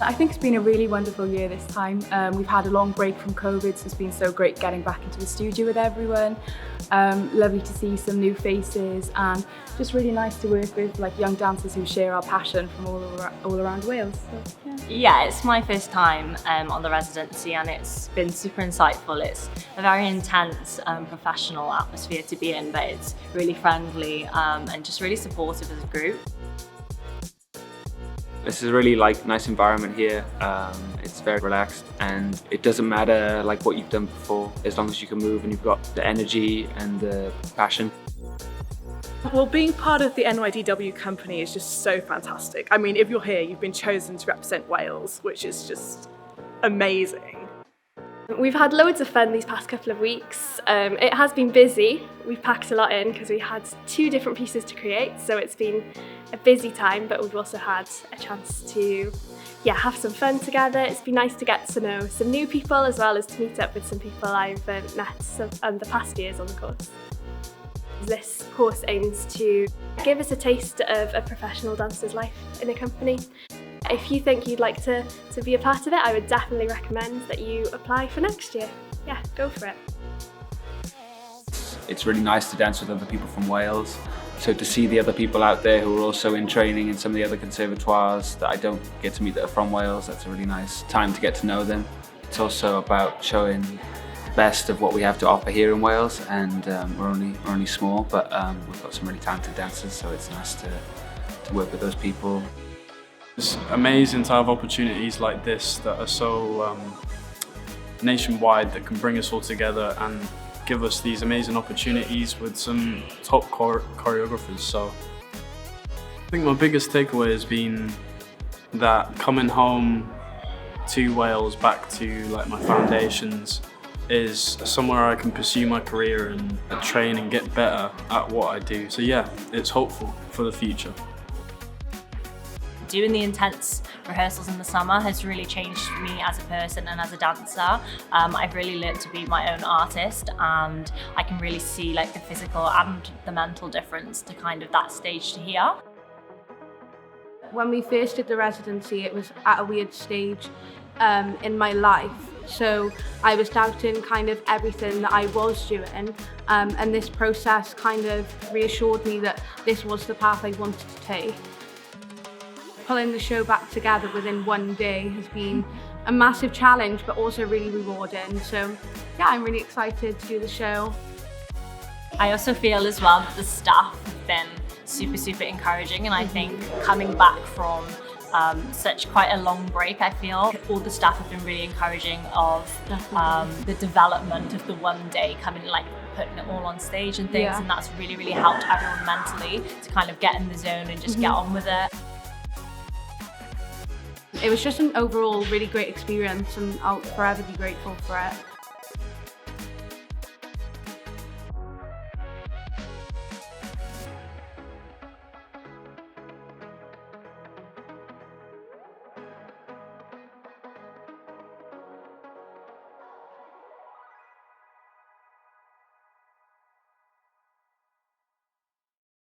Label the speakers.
Speaker 1: I think it's been a really wonderful year this time. We've had a long break from COVID, so it's been so great getting back into the studio with everyone. Lovely to see some new faces and just really nice to work with young dancers who share our passion from all around Wales. So,
Speaker 2: yeah, it's my first time on the Residency and it's been super insightful. It's a very intense professional atmosphere to be in, but it's really friendly and just really supportive as a group.
Speaker 3: This is a really nice environment here. It's very relaxed and it doesn't matter what you've done before, as long as you can move and you've got the energy and the passion.
Speaker 4: Well, being part of the NYDW company is just so fantastic. I mean, if you're here, you've been chosen to represent Wales, which is just amazing.
Speaker 5: We've had loads of fun these past couple of weeks. It has been busy. We've packed a lot in because we had 2 different pieces to create, so it's been a busy time, but we've also had a chance to have some fun together. It's been nice to get to know some new people as well as to meet up with some people I've met the past years on the course. This course aims to give us a taste of a professional dancer's life in a company. If you think you'd like to be a part of it, I would definitely recommend that you apply for next year. Yeah, go for it.
Speaker 3: It's really nice to dance with other people from Wales. So to see the other people out there who are also in training in some of the other conservatoires that I don't get to meet that are from Wales, that's a really nice time to get to know them. It's also about showing the best of what we have to offer here in Wales, and we're only small, but we've got some really talented dancers, so it's nice to work with those people.
Speaker 6: It's amazing to have opportunities like this that are so nationwide, that can bring us all together and give us these amazing opportunities with some top choreographers. So I think my biggest takeaway has been that coming home to Wales, back to my foundations, is somewhere I can pursue my career and train and get better at what I do. So yeah, it's hopeful for the future.
Speaker 2: Doing the intense rehearsals in the summer has really changed me as a person and as a dancer. I've really learned to be my own artist, and I can really see the physical and the mental difference to that stage to here.
Speaker 1: When we first did the Residency, it was at a weird stage in my life. So I was doubting everything that I was doing, and this process reassured me that this was the path I wanted to take. Pulling the show back together within one day has been a massive challenge, but also really rewarding. So yeah, I'm really excited to do the show.
Speaker 2: I also feel as well that the staff have been super encouraging, and I think coming back from such quite a long break, I feel all the staff have been really encouraging of the development of the one day coming, putting it all on stage and things, and that's really helped everyone mentally to get in the zone and just get on with it.
Speaker 1: It was just an overall really great experience, and I'll forever be grateful for it.